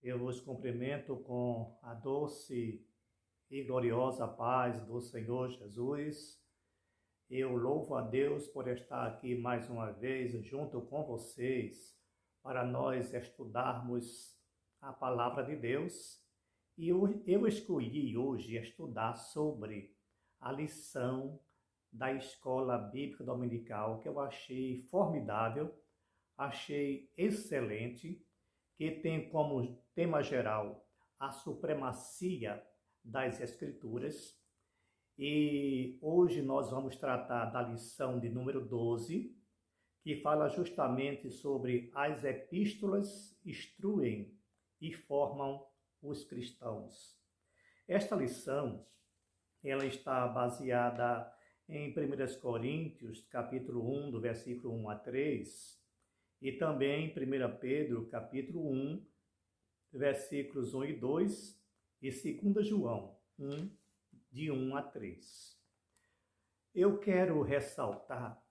Eu vos cumprimento com a doce e gloriosa paz do Senhor Jesus. Eu louvo a Deus por estar aqui mais uma vez junto com vocês para nós estudarmos a palavra de Deus. E eu escolhi hoje estudar sobre a lição da Escola Bíblica Dominical, que eu achei formidável, achei excelente, que tem como tema geral a supremacia das Escrituras. E hoje nós vamos tratar da lição de número 12, que fala justamente sobre as epístolas instruem e formam os cristãos. Esta lição, ela está baseada em 1 Coríntios, capítulo 1, do versículo 1 a 3, e também em 1 Pedro, capítulo 1, versículos 1 e 2, e 2 João 1, de 1 a 3. Eu quero ressaltar,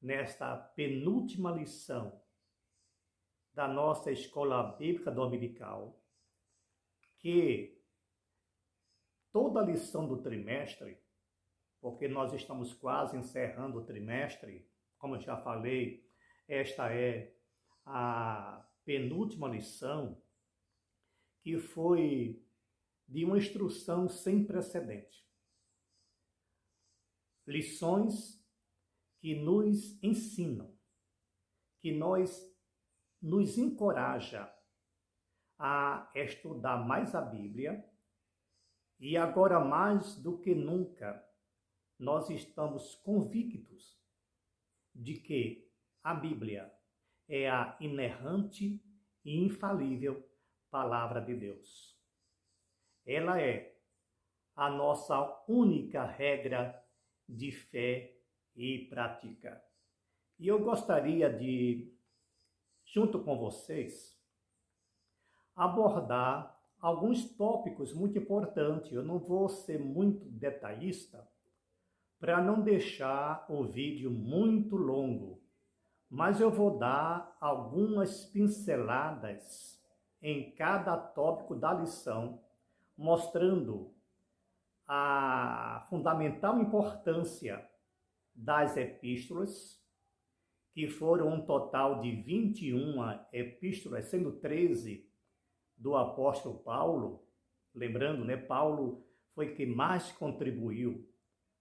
nesta penúltima lição da nossa Escola Bíblica Dominical, que toda lição do trimestre, porque nós estamos quase encerrando o trimestre, como eu já falei, esta é a penúltima lição, que foi de uma instrução sem precedente. Lições que nos ensinam, que nos encoraja a estudar mais a Bíblia, e agora mais do que nunca nós estamos convictos de que a Bíblia é a inerrante e infalível palavra de Deus. Ela é a nossa única regra de fé e prática. E eu gostaria de, junto com vocês, abordar alguns tópicos muito importantes. Eu não vou ser muito detalhista para não deixar o vídeo muito longo, mas eu vou dar algumas pinceladas em cada tópico da lição, mostrando a fundamental importância das epístolas, que foram um total de 21 epístolas, sendo 13 do apóstolo Paulo. Lembrando, Paulo foi quem mais contribuiu,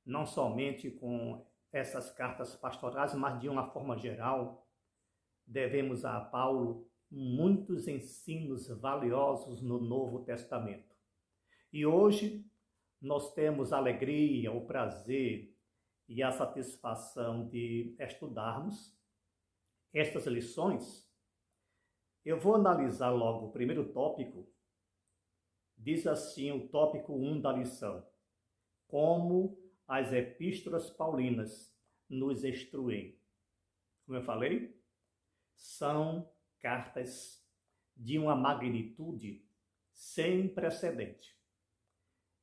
não somente com essas cartas pastorais, mas de uma forma geral. Devemos a Paulo muitos ensinos valiosos no Novo Testamento. E hoje nós temos a alegria, o prazer e a satisfação de estudarmos estas lições. Eu vou analisar logo o primeiro tópico. Diz assim o tópico 1 da lição: como as epístolas paulinas nos instruem. Como eu falei, são cartas de uma magnitude sem precedente,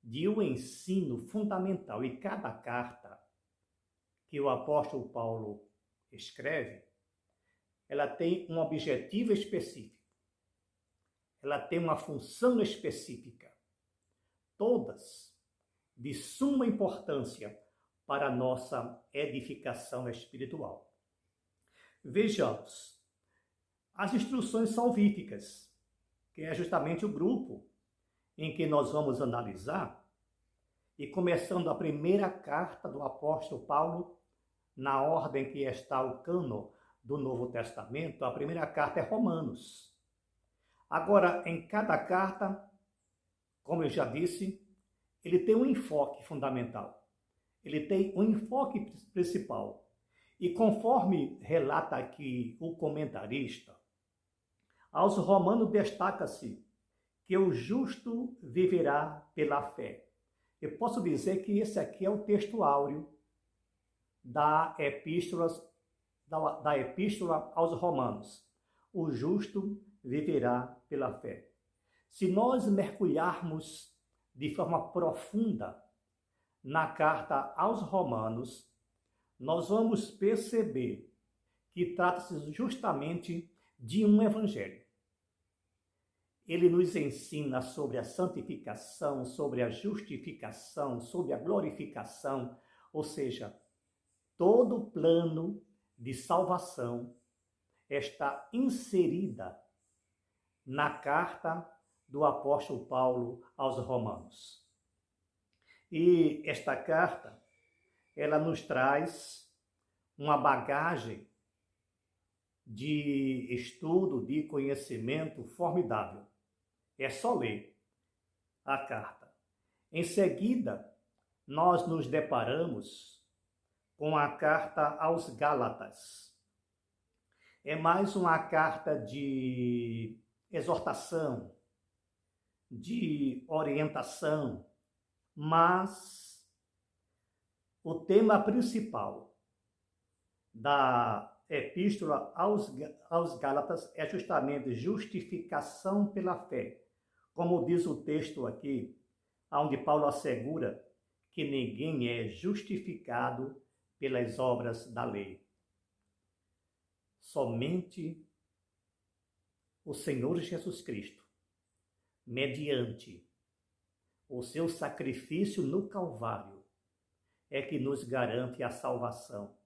de um ensino fundamental. E cada carta que o apóstolo Paulo escreve, ela tem um objetivo específico, ela tem uma função específica, todas de suma importância para a nossa edificação espiritual. Vejamos as instruções salvíficas, que é justamente o grupo em que nós vamos analisar, e começando a primeira carta do apóstolo Paulo, na ordem que está o cânon do Novo Testamento. A primeira carta é Romanos. Agora, em cada carta, como eu já disse, ele tem um enfoque fundamental, ele tem um enfoque principal. E conforme relata aqui o comentarista, aos Romanos destaca-se que o justo viverá pela fé. Eu posso dizer que esse aqui é o texto áureo da epístola aos Romanos. O justo viverá pela fé. Se nós mergulharmos de forma profunda na carta aos Romanos, nós vamos perceber que trata-se justamente de um evangelho. ele nos ensina sobre a santificação, sobre a justificação, sobre a glorificação, ou seja, todo o plano de salvação está inserida na carta do apóstolo Paulo aos Romanos. E esta carta, ela nos traz uma bagagem de estudo, de conhecimento formidável. É só ler a carta. Em seguida, nós nos deparamos com a carta aos Gálatas. É mais uma carta de exortação, de orientação, mas o tema principal da epístola aos Gálatas é justamente justificação pela fé. Como diz o texto aqui, onde Paulo assegura que ninguém é justificado pelas obras da lei. Somente o Senhor Jesus Cristo, mediante o seu sacrifício no Calvário, é que nos garante a salvação.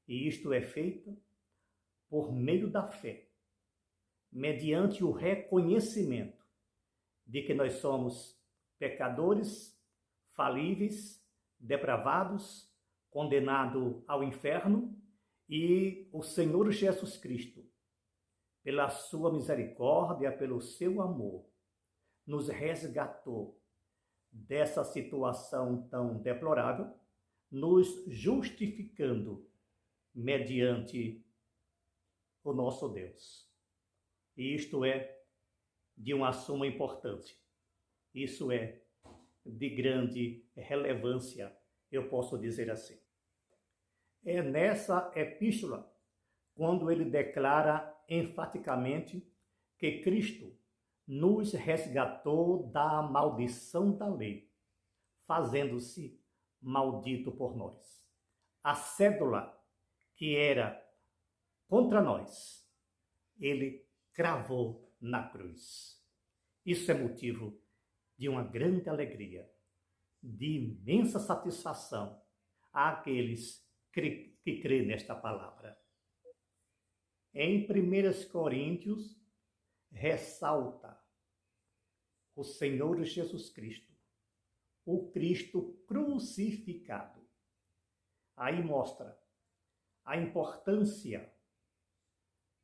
E isto é feito por meio da fé, mediante o reconhecimento de que nós somos pecadores, falíveis, depravados, condenados ao inferno, e o Senhor Jesus Cristo, pela sua misericórdia, pelo seu amor, nos resgatou dessa situação tão deplorável, nos justificando mediante o nosso Deus. E isto é de uma suma importância. Isso é de grande relevância, eu posso dizer assim. É nessa epístola quando ele declara enfaticamente que Cristo nos resgatou da maldição da lei, fazendo-se maldito por nós. A cédula que era contra nós, ele cravou na cruz. Isso é motivo de uma grande alegria, de imensa satisfação àqueles que crê nesta palavra. Em 1 Coríntios, ressalta o Senhor Jesus Cristo, o Cristo crucificado. Aí mostra a importância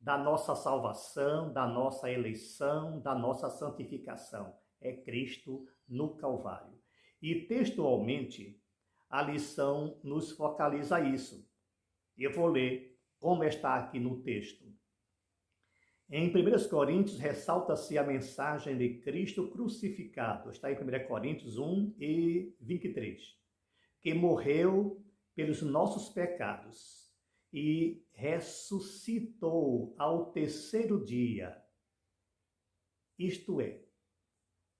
da nossa salvação, da nossa eleição, da nossa santificação. É Cristo no Calvário. E textualmente, a lição nos focaliza isso. Eu vou ler como está aqui no texto. Em 1 Coríntios, ressalta-se a mensagem de Cristo crucificado. Está em 1 Coríntios 1 e 23. Que morreu pelos nossos pecados e ressuscitou ao terceiro dia. Isto é,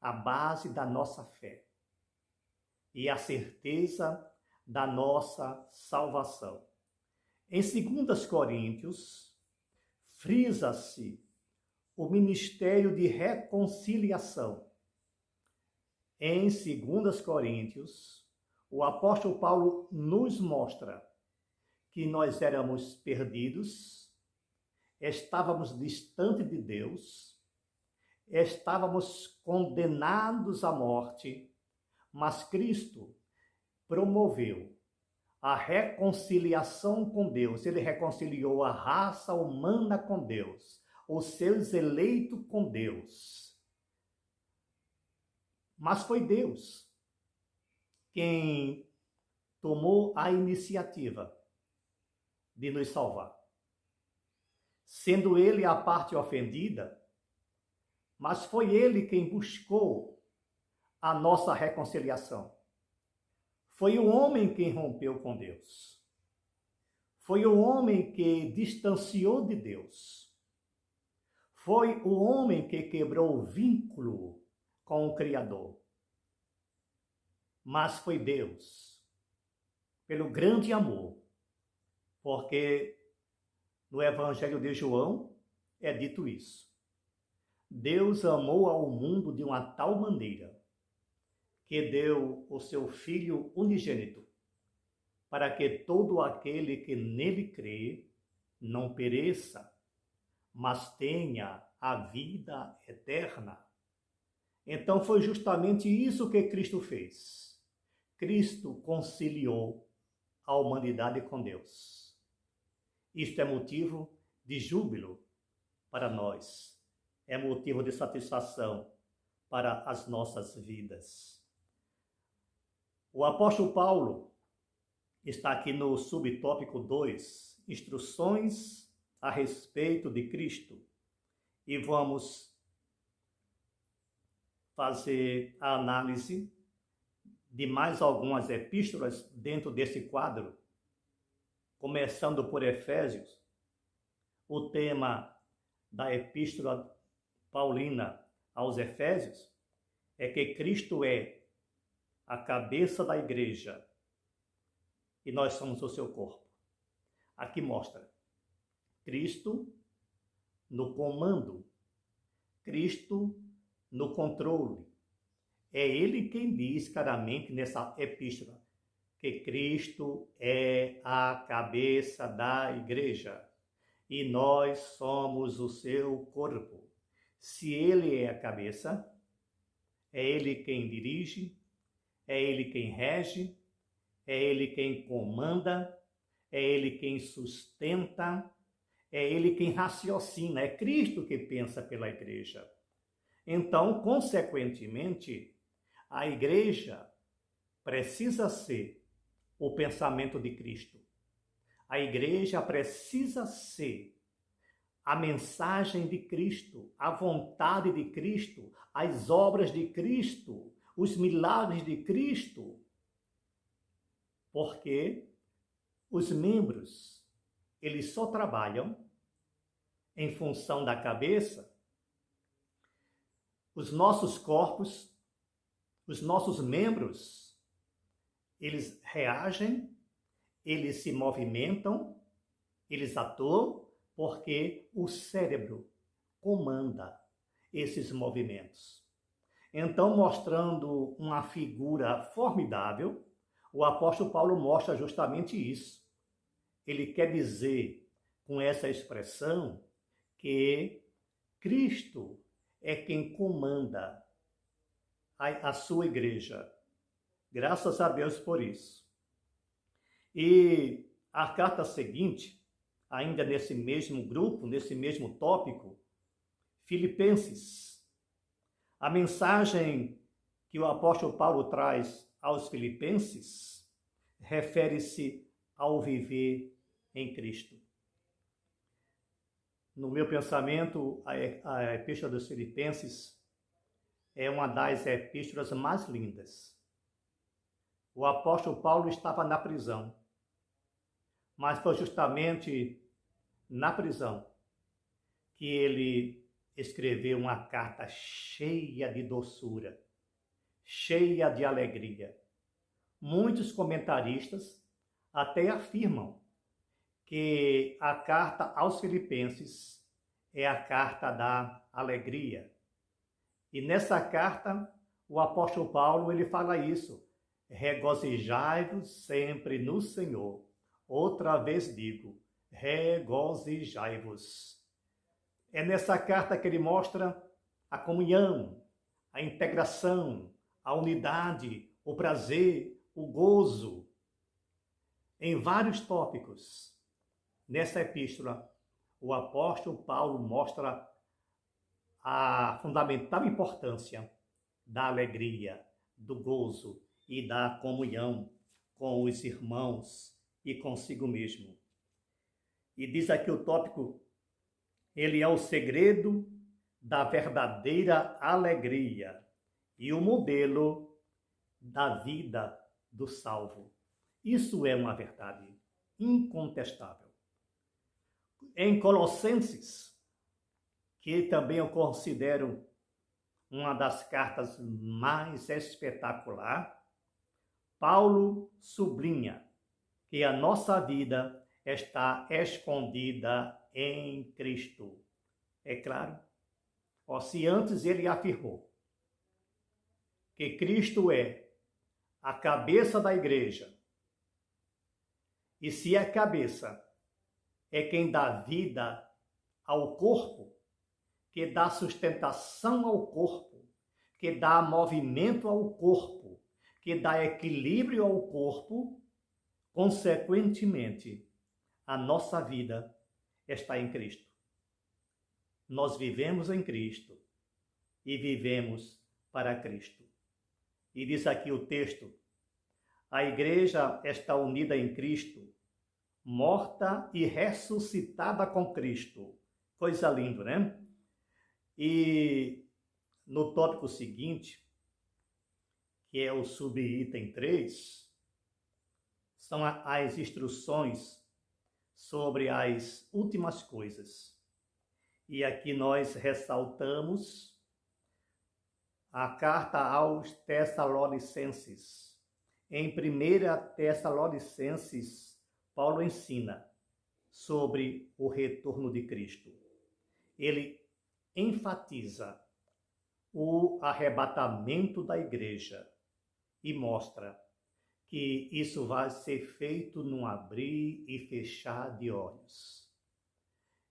a base da nossa fé e a certeza da nossa salvação. Em 2 Coríntios, frisa-se o ministério de reconciliação. Em 2 Coríntios, o apóstolo Paulo nos mostra que nós éramos perdidos, estávamos distantes de Deus, estávamos condenados à morte, mas Cristo promoveu a reconciliação com Deus. Ele reconciliou a raça humana com Deus, os seus eleitos com Deus. Mas foi Deus quem tomou a iniciativa de nos salvar. Sendo ele a parte ofendida, mas foi ele quem buscou a nossa reconciliação. Foi o homem quem rompeu com Deus. Foi o homem que distanciou de Deus. Foi o homem que quebrou o vínculo com o Criador. Mas foi Deus, pelo grande amor, porque no Evangelho de João é dito isso. Deus amou ao mundo de uma tal maneira que deu o seu Filho unigênito, para que todo aquele que nele crê não pereça, mas tenha a vida eterna. Então foi justamente isso que Cristo fez. Cristo conciliou a humanidade com Deus. Isto é motivo de júbilo para nós, é motivo de satisfação para as nossas vidas. O apóstolo Paulo está aqui no subtópico 2, instruções a respeito de Cristo, e vamos fazer a análise de mais algumas epístolas dentro desse quadro, começando por Efésios. O tema da epístola paulina aos Efésios é que Cristo é a cabeça da igreja e nós somos o seu corpo. Aqui mostra Cristo no comando, Cristo no controle. É ele quem diz claramente nessa epístola que Cristo é a cabeça da igreja e nós somos o seu corpo. Se ele é a cabeça, é ele quem dirige, é ele quem rege, é ele quem comanda, é ele quem sustenta, é ele quem raciocina, é Cristo que pensa pela igreja. Então, consequentemente, a igreja precisa ser o pensamento de Cristo. A igreja precisa ser a mensagem de Cristo, a vontade de Cristo, as obras de Cristo, os milagres de Cristo. Porque os membros, eles só trabalham em função da cabeça. Os nossos corpos, os nossos membros, eles reagem, eles se movimentam, eles atuam, porque o cérebro comanda esses movimentos. Então, mostrando uma figura formidável, o apóstolo Paulo mostra justamente isso. Ele quer dizer, com essa expressão, que Cristo é quem comanda a sua igreja. Graças a Deus por isso. E a carta seguinte, ainda nesse mesmo grupo, nesse mesmo tópico, Filipenses. A mensagem que o apóstolo Paulo traz aos Filipenses refere-se ao viver em Cristo. No meu pensamento, a Epístola dos Filipenses é uma das epístolas mais lindas. O apóstolo Paulo estava na prisão, mas foi justamente na prisão que ele escreveu uma carta cheia de doçura, cheia de alegria. Muitos comentaristas até afirmam que a carta aos Filipenses é a carta da alegria. E nessa carta, o apóstolo Paulo, ele fala isso: regozijai-vos sempre no Senhor. Outra vez digo, regozijai-vos. É nessa carta que ele mostra a comunhão, a integração, a unidade, o prazer, o gozo. Em vários tópicos, nessa epístola, o apóstolo Paulo mostra a fundamental importância da alegria, do gozo e da comunhão com os irmãos e consigo mesmo. E diz aqui o tópico, ele é o segredo da verdadeira alegria e o modelo da vida do salvo. Isso é uma verdade incontestável. Em Colossenses, que também eu considero uma das cartas mais espetacular, Paulo sublinha que a nossa vida está escondida em Cristo. É claro, Ó, se antes ele afirmou que Cristo é a cabeça da igreja, e se a cabeça é quem dá vida ao corpo, que dá sustentação ao corpo, que dá movimento ao corpo, que dá equilíbrio ao corpo, consequentemente, a nossa vida está em Cristo. Nós vivemos em Cristo e vivemos para Cristo. E diz aqui o texto: a igreja está unida em Cristo, morta e ressuscitada com Cristo. Coisa linda, né? E no tópico seguinte, que é o subitem 3, são as instruções sobre as últimas coisas. E aqui nós ressaltamos a carta aos Tessalonicenses. Em 1 Tessalonicenses, Paulo ensina sobre o retorno de Cristo. Ele enfatiza o arrebatamento da igreja e mostra que isso vai ser feito num abrir e fechar de olhos.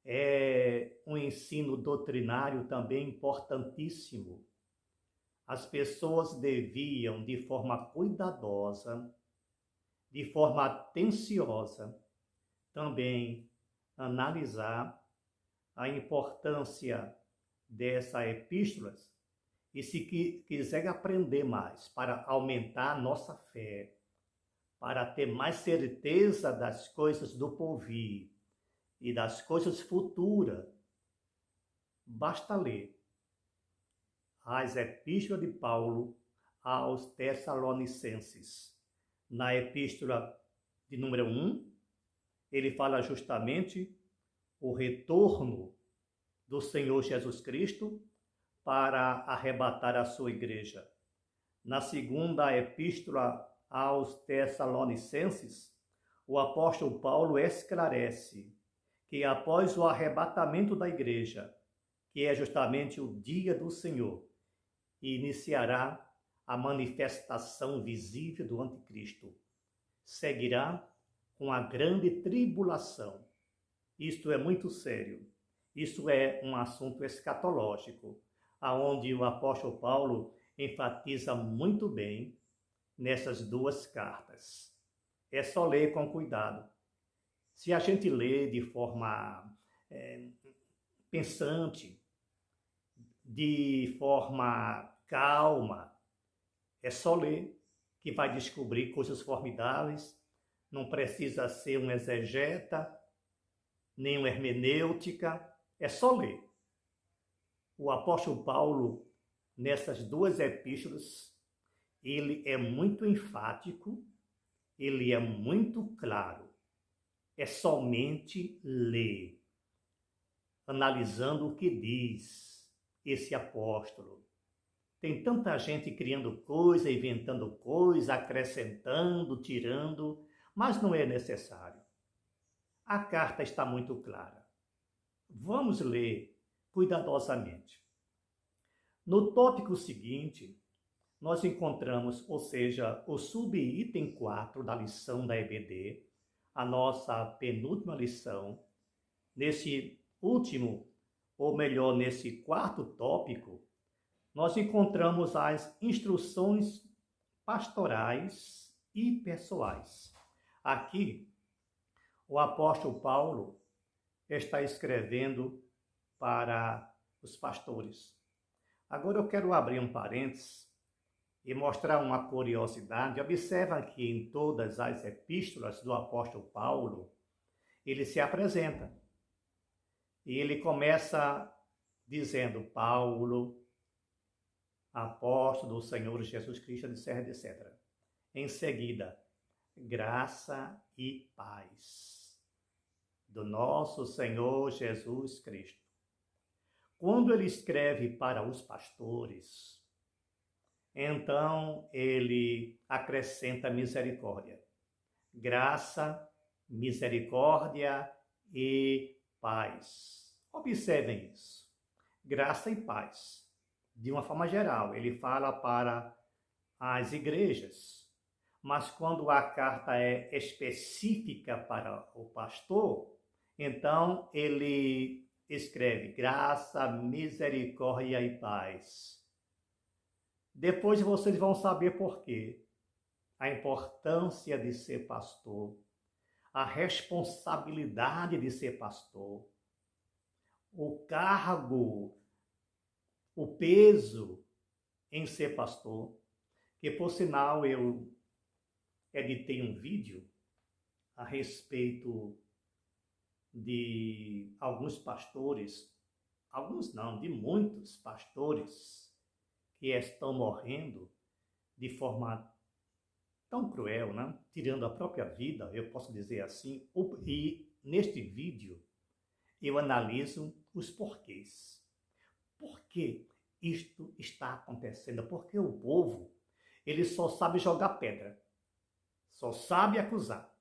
É um ensino doutrinário também importantíssimo. As pessoas deviam, de forma cuidadosa, de forma atenciosa, também analisar a importância dessas epístolas e, se quiser aprender mais para aumentar a nossa fé, para ter mais certeza das coisas do porvir e das coisas futuras, basta ler as epístolas de Paulo aos Tessalonicenses. Na epístola de número 1, ele fala justamente o retorno do Senhor Jesus Cristo para arrebatar a sua igreja. Na segunda epístola aos Tessalonicenses, o apóstolo Paulo esclarece que após o arrebatamento da igreja, que é justamente o dia do Senhor, iniciará a manifestação visível do anticristo. Seguirá com a grande tribulação. Isto é muito sério. Isso é um assunto escatológico, aonde o apóstolo Paulo enfatiza muito bem nessas duas cartas. É só ler com cuidado. Se a gente lê de forma pensante, de forma calma, é só ler que vai descobrir coisas formidáveis. Não precisa ser um exegeta, nem uma hermenêutica, é só ler. O apóstolo Paulo, nessas duas epístolas, ele é muito enfático, ele é muito claro. É somente ler, analisando o que diz esse apóstolo. Tem tanta gente criando coisa, inventando coisa, acrescentando, tirando, mas não é necessário. A carta está muito clara. Vamos ler cuidadosamente. No tópico seguinte, nós encontramos, ou seja, o subitem 4 da lição da EBD, a nossa penúltima lição. Nesse último, ou melhor, nesse quarto tópico, nós encontramos as instruções pastorais e pessoais. Aqui, o apóstolo Paulo está escrevendo para os pastores. Agora eu quero abrir um parênteses e mostrar uma curiosidade. Observa que em todas as epístolas do apóstolo Paulo, ele se apresenta. E ele começa dizendo: Paulo, apóstolo do Senhor Jesus Cristo, etc. Em seguida, graça e paz do nosso Senhor Jesus Cristo. Quando ele escreve para os pastores, então ele acrescenta misericórdia. Graça, misericórdia e paz. Observem isso. graça e paz. De uma forma geral, ele fala para as igrejas. Mas quando a carta é específica para o pastor, então ele escreve graça, misericórdia e paz. Depois vocês vão saber por quê. A importância de ser pastor, a responsabilidade de ser pastor, o cargo, o peso em ser pastor, que por sinal eu editei um vídeo a respeito de alguns pastores, alguns não, de muitos pastores que estão morrendo de forma tão cruel, né? Tirando a própria vida, eu posso dizer assim. E neste vídeo eu analiso os porquês. Por que isto está acontecendo? Porque o povo, ele só sabe jogar pedra, só sabe acusar,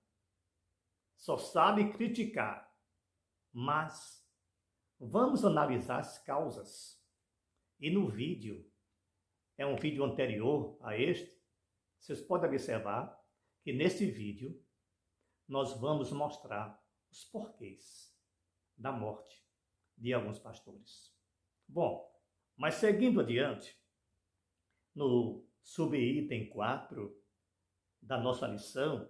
só sabe criticar. Mas vamos analisar as causas. E no vídeo, é um vídeo anterior a este, vocês podem observar que nesse vídeo nós vamos mostrar os porquês da morte de alguns pastores. Bom, mas seguindo adiante, no subitem 4 da nossa lição,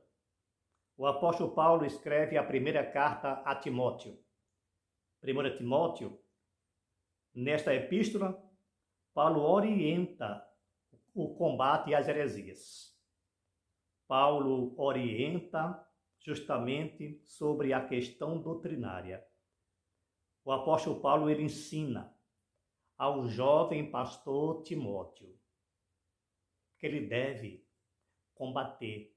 o apóstolo Paulo escreve a primeira carta a Timóteo. 1 Timóteo, nesta epístola, Paulo orienta o combate às heresias. Paulo orienta justamente sobre a questão doutrinária. O apóstolo Paulo, ele ensina ao jovem pastor Timóteo que ele deve combater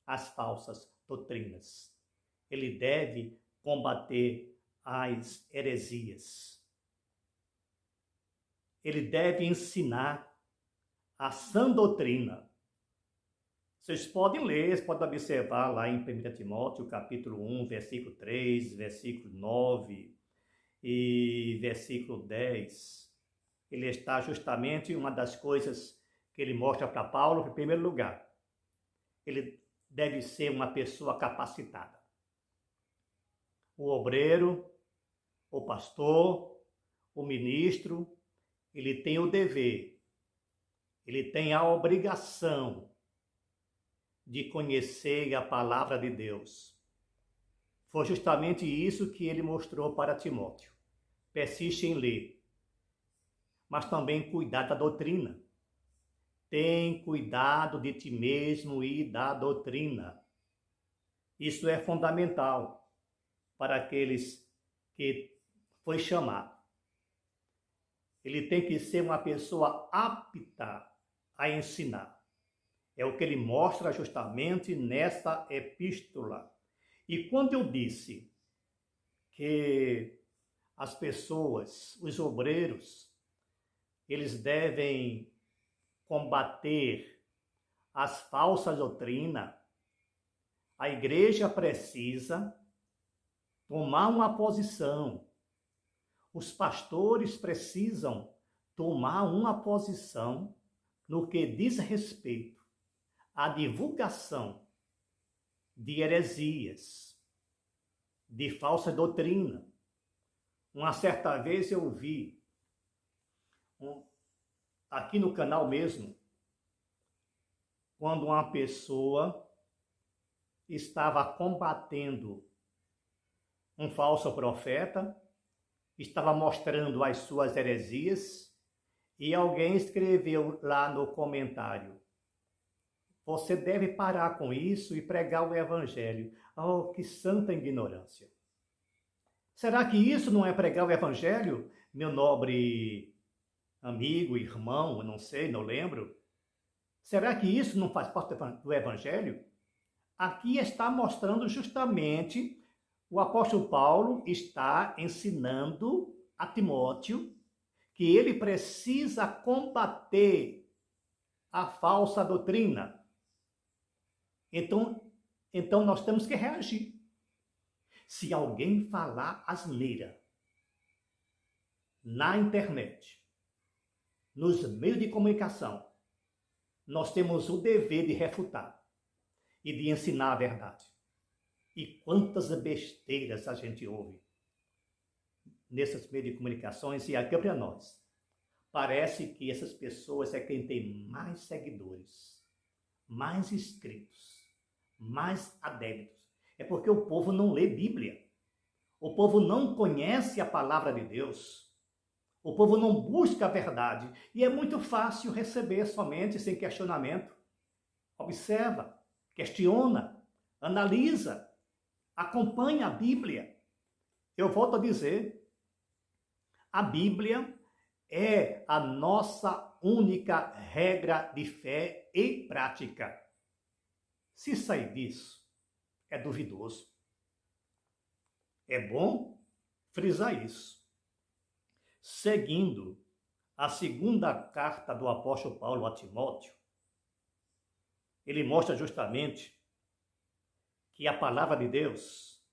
as falsas doutrinas. Ele deve combater as heresias. Ele deve ensinar a sã doutrina. Vocês podem ler, podem observar lá em 1 Timóteo, capítulo 1, versículo 3, versículo 9 e versículo 10. Ele está justamente uma das coisas que ele mostra para Paulo, em primeiro lugar. Ele deve ser uma pessoa capacitada. O obreiro, o pastor, o ministro, ele tem o dever, ele tem a obrigação de conhecer a palavra de Deus. Foi justamente isso que ele mostrou para Timóteo. Persiste em ler, mas também cuidar da doutrina. Tem cuidado de ti mesmo e da doutrina. Isso é fundamental para aqueles que foi chamado. Ele tem que ser uma pessoa apta a ensinar. É o que ele mostra justamente nessa epístola. E quando eu disse que as pessoas, os obreiros, eles devem combater as falsas doutrinas, a igreja precisa tomar uma posição. Os pastores precisam tomar uma posição no que diz respeito à divulgação de heresias, de falsa doutrina. Uma certa vez eu vi, aqui no canal mesmo, quando uma pessoa estava combatendo um falso profeta, estava mostrando as suas heresias, e alguém escreveu lá no comentário: você deve parar com isso e pregar o evangelho. Oh, que santa ignorância! Será que isso não é pregar o evangelho, meu nobre amigo, irmão, eu não sei, não lembro? Será que isso não faz parte do evangelho? Aqui está mostrando justamente, o apóstolo Paulo está ensinando a Timóteo que ele precisa combater a falsa doutrina. Então nós temos que reagir. Se alguém falar asneira na internet, nos meios de comunicação, nós temos o dever de refutar e de ensinar a verdade. E quantas besteiras a gente ouve nesses meios de comunicações, e aqui para nós. Parece que essas pessoas é quem tem mais seguidores, mais inscritos, mais adeptos. É porque o povo não lê Bíblia. O povo não conhece a palavra de Deus. O povo não busca a verdade. E é muito fácil receber somente sem questionamento. Observa, questiona, analisa, acompanha a Bíblia. Eu volto a dizer, a Bíblia é a nossa única regra de fé e prática. Se sair disso, é duvidoso. É bom frisar isso. Seguindo a segunda carta do apóstolo Paulo a Timóteo, ele mostra justamente que a palavra de Deus,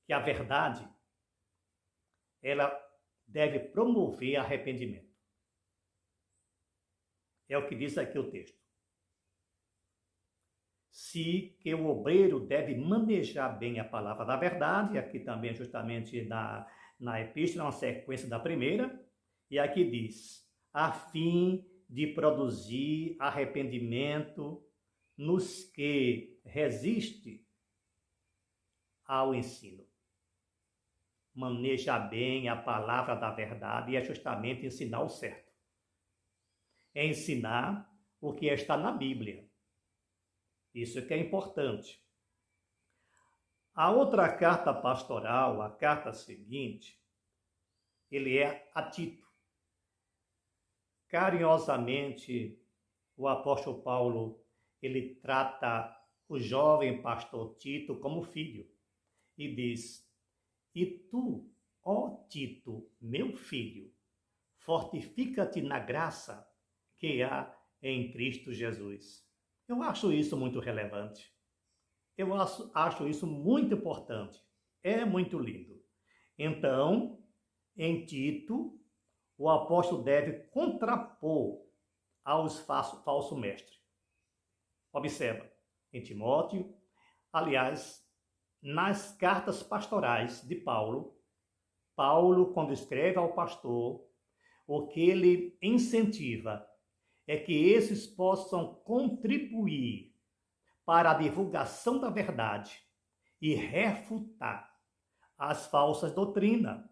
que a verdade, ela deve promover arrependimento. É o que diz aqui o texto. Se que o obreiro deve manejar bem a palavra da verdade, aqui também justamente na epístola, uma sequência da primeira, e aqui diz, a fim de produzir arrependimento nos que resistem ao ensino. Manejar bem a palavra da verdade é justamente ensinar o certo. É ensinar o que está na Bíblia. Isso que é importante. A outra carta pastoral, a carta seguinte, ele é a Tito. Carinhosamente, o apóstolo Paulo, ele trata o jovem pastor Tito como filho e diz, e tu, ó Tito, meu filho, fortifica-te na graça que há em Cristo Jesus. Eu acho isso muito relevante. Eu acho isso muito importante. É muito lindo. Então, em Tito, o apóstolo deve contrapor aos falso mestre. Observa, em Timóteo, aliás, nas cartas pastorais de Paulo, quando escreve ao pastor, o que ele incentiva é que esses possam contribuir para a divulgação da verdade e refutar as falsas doutrinas.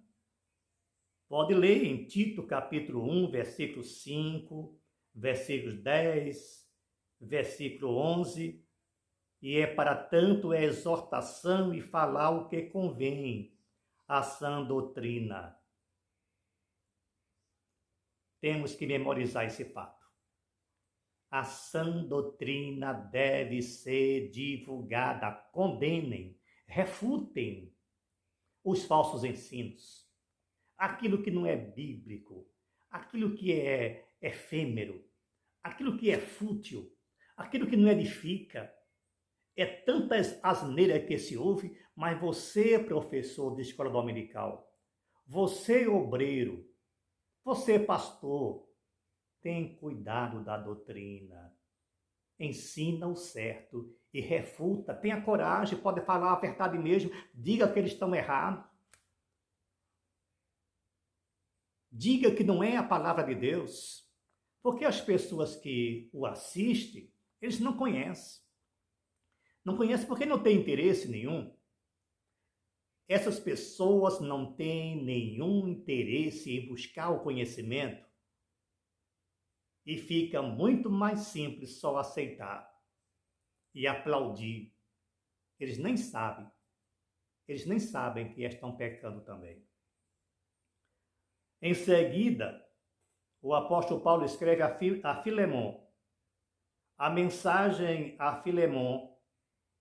Pode ler em Tito, capítulo 1, versículo 5, versículos 10, versículo 11, e é para tanto a exortação e falar o que convém à sã doutrina. Temos que memorizar esse fato. A sã doutrina deve ser divulgada. Condenem, refutem os falsos ensinos. Aquilo que não é bíblico, aquilo que é efêmero, aquilo que é fútil, aquilo que não edifica. É tanta asneira que se ouve, mas você, professor de escola dominical, você, obreiro, você, pastor, tem cuidado da doutrina. Ensina o certo e refuta. Tenha coragem, pode falar a verdade mesmo. Diga que eles estão errados. Diga que não é a palavra de Deus. Porque as pessoas que o assistem, eles não conhecem. Não conhecem porque não têm interesse nenhum. Essas pessoas não têm nenhum interesse em buscar o conhecimento. E fica muito mais simples só aceitar e aplaudir. Eles nem sabem que estão pecando também. Em seguida, o apóstolo Paulo escreve a Filemon. A mensagem a Filemon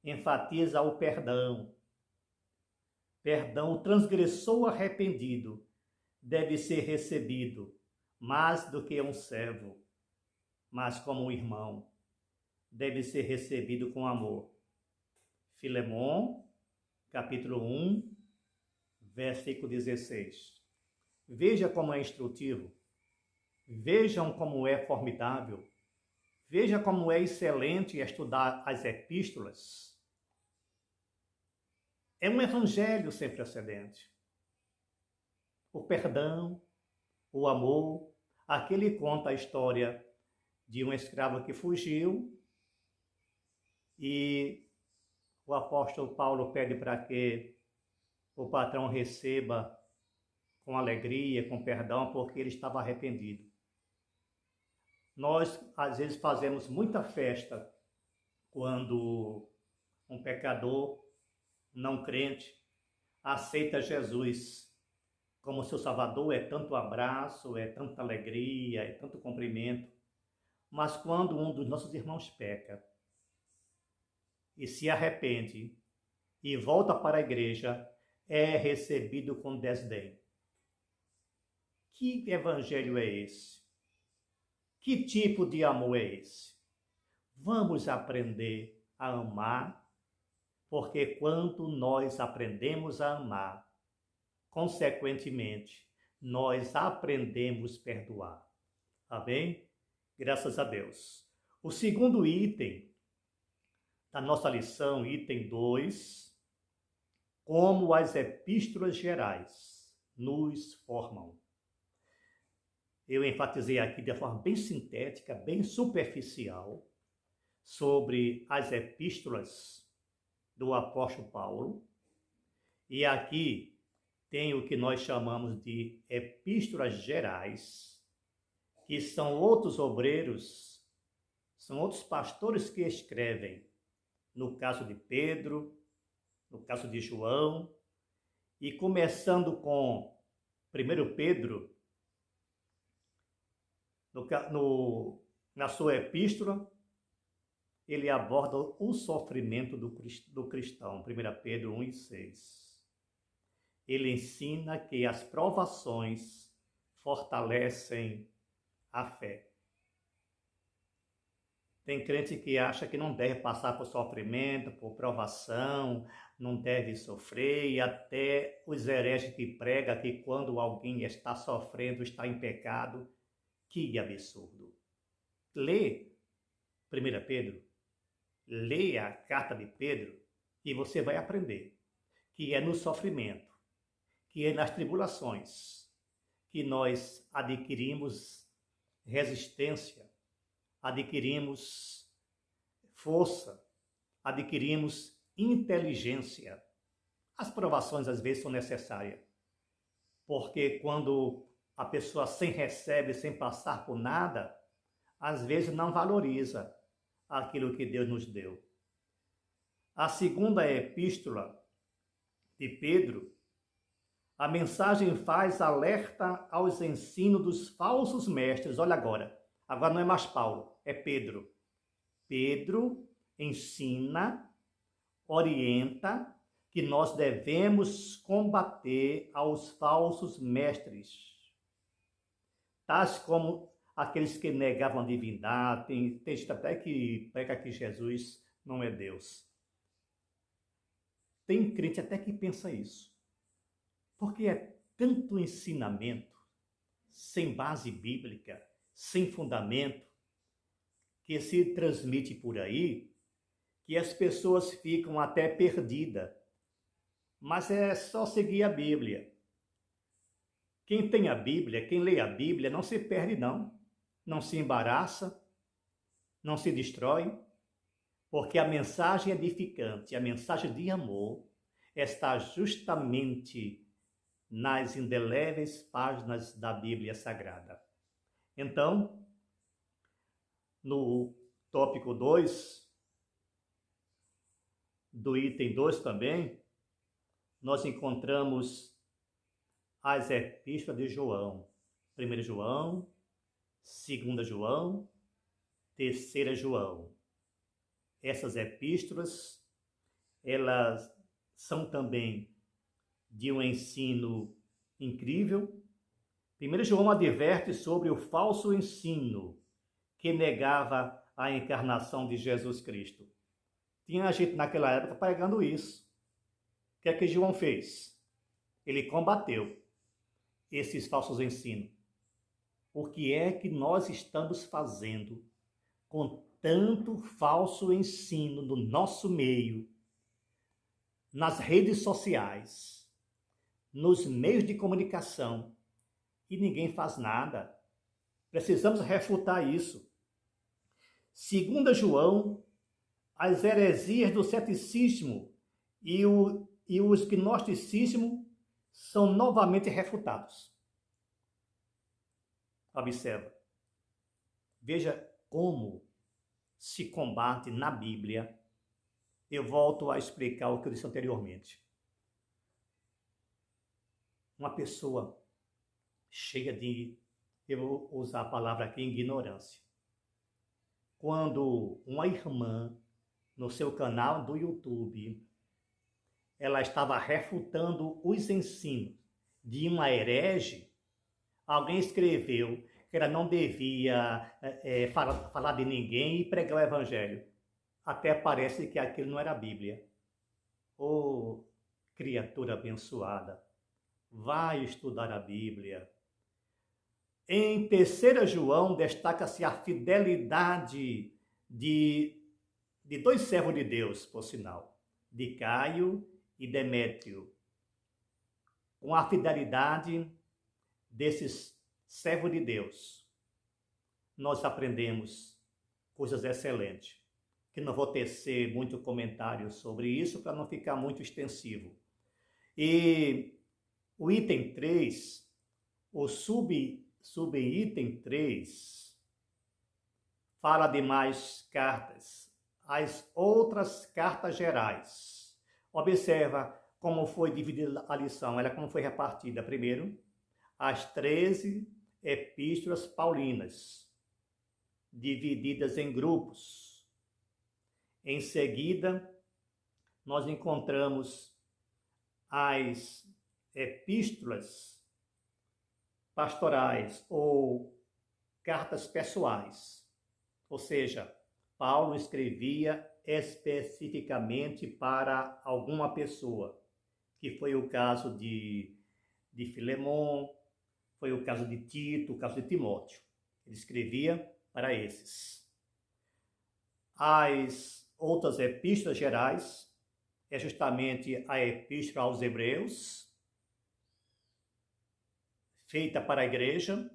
enfatiza o perdão. Perdão, o transgressor arrependido deve ser recebido mais do que um servo, mas como um irmão, deve ser recebido com amor. Filemon, capítulo 1, versículo 16. Veja como é instrutivo. Vejam como é formidável. Veja como é excelente estudar as epístolas. É um evangelho sem precedente. O perdão, o amor. Aqui ele conta a história de um escravo que fugiu e o apóstolo Paulo pede para que o patrão receba com alegria, com perdão, porque ele estava arrependido. Nós, às vezes, fazemos muita festa quando um pecador não crente aceita Jesus como seu Salvador. É tanto abraço, é tanta alegria, é tanto cumprimento. Mas quando um dos nossos irmãos peca e se arrepende e volta para a igreja, é recebido com desdém. Que evangelho é esse? Que tipo de amor é esse? Vamos aprender a amar, porque quando nós aprendemos a amar, consequentemente, nós aprendemos a perdoar. Amém? Graças a Deus. O segundo item da nossa lição, item 2, como as epístolas gerais nos formam. Eu enfatizei aqui de forma bem sintética, bem superficial, sobre as epístolas do apóstolo Paulo. E aqui tem o que nós chamamos de epístolas gerais, que são outros obreiros, são outros pastores que escrevem, no caso de Pedro, no caso de João, e começando com 1 Pedro, na sua epístola, ele aborda o sofrimento do cristão, 1 Pedro 1:6. Ele ensina que as provações fortalecem a fé. Tem crente que acha que não deve passar por sofrimento, por provação, não deve sofrer, e até os hereges que pregam que quando alguém está sofrendo, está em pecado. Que absurdo! Lê 1 Pedro, leia a carta de Pedro e você vai aprender que é no sofrimento, que é nas tribulações, que nós adquirimos resistência, adquirimos força, adquirimos inteligência. As provações às vezes são necessárias, porque quando a pessoa sem recebe, sem passar por nada, às vezes não valoriza aquilo que Deus nos deu. A segunda epístola de Pedro, a mensagem faz alerta aos ensinos dos falsos mestres. Olha agora não é mais Paulo, é Pedro. Pedro ensina, orienta que nós devemos combater aos falsos mestres, tais como aqueles que negavam a divindade. Tem gente até que prega que Jesus não é Deus. Tem crente até que pensa isso. Porque é tanto ensinamento, sem base bíblica, sem fundamento, que se transmite por aí, que as pessoas ficam até perdidas. Mas é só seguir a Bíblia. Quem tem a Bíblia, quem lê a Bíblia, não se perde não. Não se embaraça, não se destrói, porque a mensagem edificante, a mensagem de amor, está justamente nas indeléveis páginas da Bíblia Sagrada. Então, no tópico 2, do item 2 também, nós encontramos as epístolas de João. 1 João, 2 João, 3 João. Essas epístolas, elas são também de um ensino incrível. 1 João adverte sobre o falso ensino que negava a encarnação de Jesus Cristo. Tinha gente naquela época pregando isso. O que é que João fez? Ele combateu. esses falsos ensinos. O que é que nós estamos fazendo com tanto falso ensino no nosso meio, nas redes sociais, nos meios de comunicação, e ninguém faz nada? Precisamos refutar isso. Segundo João, as heresias do ceticismo e os gnosticismo são novamente refutados. Observa. Veja como se combate na Bíblia. Eu volto a explicar o que eu disse anteriormente. Uma pessoa cheia de, eu vou usar a palavra aqui, ignorância. Quando uma irmã, no seu canal do YouTube, ela estava refutando os ensinos de uma herege, alguém escreveu que ela não devia falar de ninguém e pregar o evangelho. Até parece que aquilo não era a Bíblia. Oh, criatura abençoada, vai estudar a Bíblia. Em 3 João destaca-se a fidelidade de dois servos de Deus, por sinal, de Caio e Demétrio. Com a fidelidade desses servos de Deus, nós aprendemos coisas excelentes, que não vou tecer muito comentário sobre isso para não ficar muito extensivo. E o item 3, o subitem 3, fala de mais cartas, as outras cartas gerais. Observa como foi dividida a lição, ela como foi repartida. Primeiro, as 13 epístolas paulinas, divididas em grupos. Em seguida, nós encontramos as epístolas pastorais ou cartas pessoais. Ou seja, Paulo escrevia especificamente para alguma pessoa, que foi o caso de Filemon, foi o caso de Tito, o caso de Timóteo. Ele escrevia para esses. As outras epístolas gerais é justamente a epístola aos Hebreus, feita para a igreja.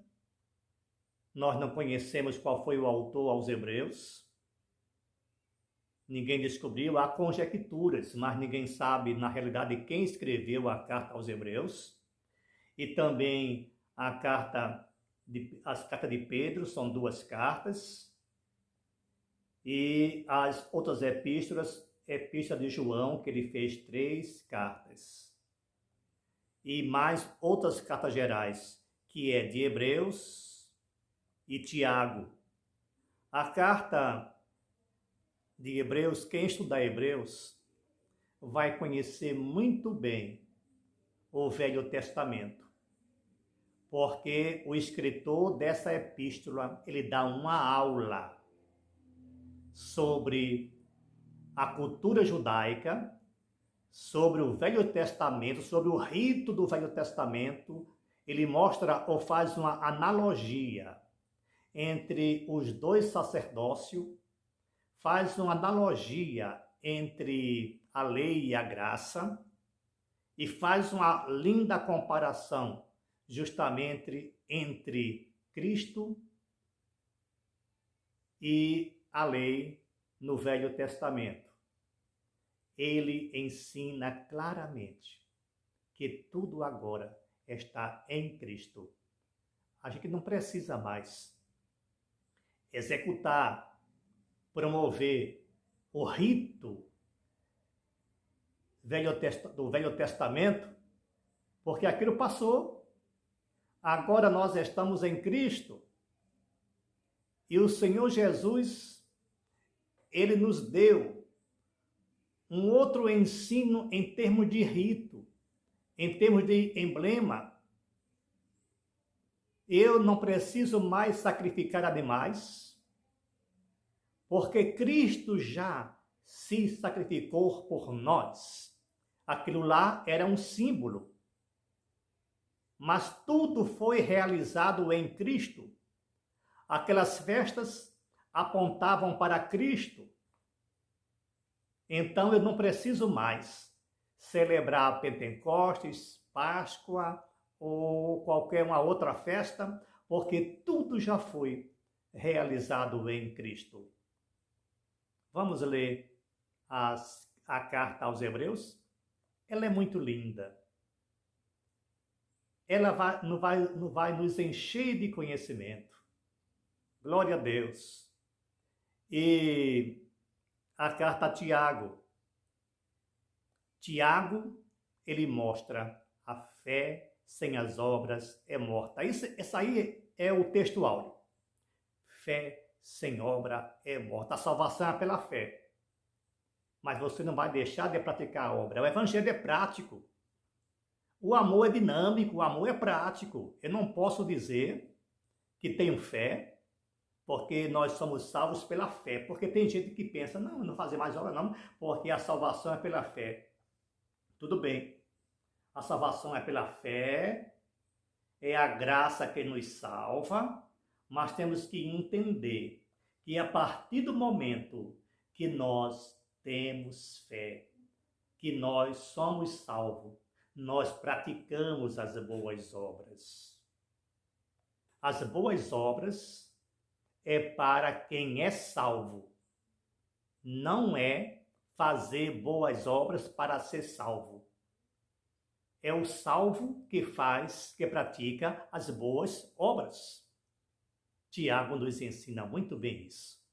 Nós não conhecemos qual foi o autor aos Hebreus. Ninguém descobriu, há conjecturas, mas ninguém sabe, na realidade, quem escreveu a carta aos Hebreus. E também as cartas de Pedro, são 2 cartas. E as outras epístolas, epístola de João, que ele fez 3 cartas. E mais outras cartas gerais, que é de Hebreus e Tiago. A carta de Hebreus, quem estudar Hebreus, vai conhecer muito bem o Velho Testamento, porque o escritor dessa epístola, ele dá uma aula sobre a cultura judaica, sobre o Velho Testamento, sobre o rito do Velho Testamento. Ele mostra ou faz uma analogia entre os 2 sacerdócios, faz uma analogia entre a lei e a graça e faz uma linda comparação justamente entre Cristo e a lei no Velho Testamento. Ele ensina claramente que tudo agora está em Cristo. A gente não precisa mais executar, promover o rito do Velho Testamento, porque aquilo passou. Agora nós estamos em Cristo e o Senhor Jesus, ele nos deu um outro ensino em termos de rito, em termos de emblema. Eu não preciso mais sacrificar animais, porque Cristo já se sacrificou por nós. Aquilo lá era um símbolo. mas tudo foi realizado em Cristo. Aquelas festas apontavam para Cristo. Então eu não preciso mais celebrar Pentecostes, Páscoa ou qualquer uma outra festa, porque tudo já foi realizado em Cristo. Vamos ler a carta aos Hebreus? Ela é muito linda. Ela não vai nos encher de conhecimento. Glória a Deus. E a carta a Tiago. Tiago, ele mostra a fé sem as obras é morta. Esse aí é o texto áureo. Fé sem obra é morta. A salvação é pela fé. Mas você não vai deixar de praticar a obra. O evangelho é prático. O amor é dinâmico, o amor é prático. Eu não posso dizer que tenho fé, porque nós somos salvos pela fé. Porque tem gente que pensa, não fazer mais obra não, porque a salvação é pela fé. Tudo bem, a salvação é pela fé, é a graça que nos salva, mas temos que entender que a partir do momento que nós temos fé, que nós somos salvos, nós praticamos as boas obras. As boas obras é para quem é salvo, não é fazer boas obras para ser salvo. É o salvo que pratica as boas obras. Tiago nos ensina muito bem isso.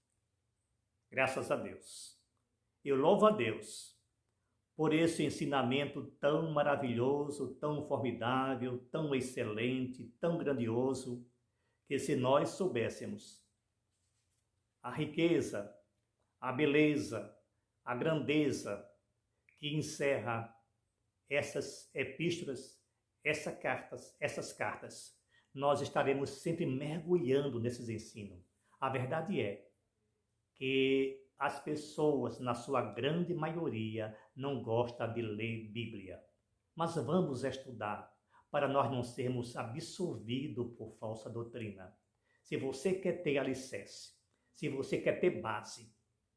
Graças a Deus. Eu louvo a Deus por esse ensinamento tão maravilhoso, tão formidável, tão excelente, tão grandioso, que se nós soubéssemos a riqueza, a beleza, a grandeza que encerra essas epístolas, essas cartas, nós estaremos sempre mergulhando nesses ensinos. A verdade é que as pessoas, na sua grande maioria, não gostam de ler Bíblia. Mas vamos estudar para nós não sermos absorvidos por falsa doutrina. Se você quer ter alicerce, se você quer ter base,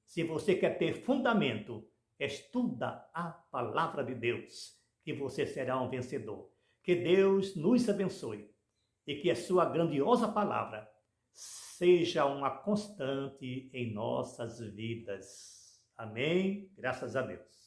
se você quer ter fundamento, estuda a palavra de Deus, que você será um vencedor. Que Deus nos abençoe e que a sua grandiosa palavra seja uma constante em nossas vidas. Amém? Graças a Deus.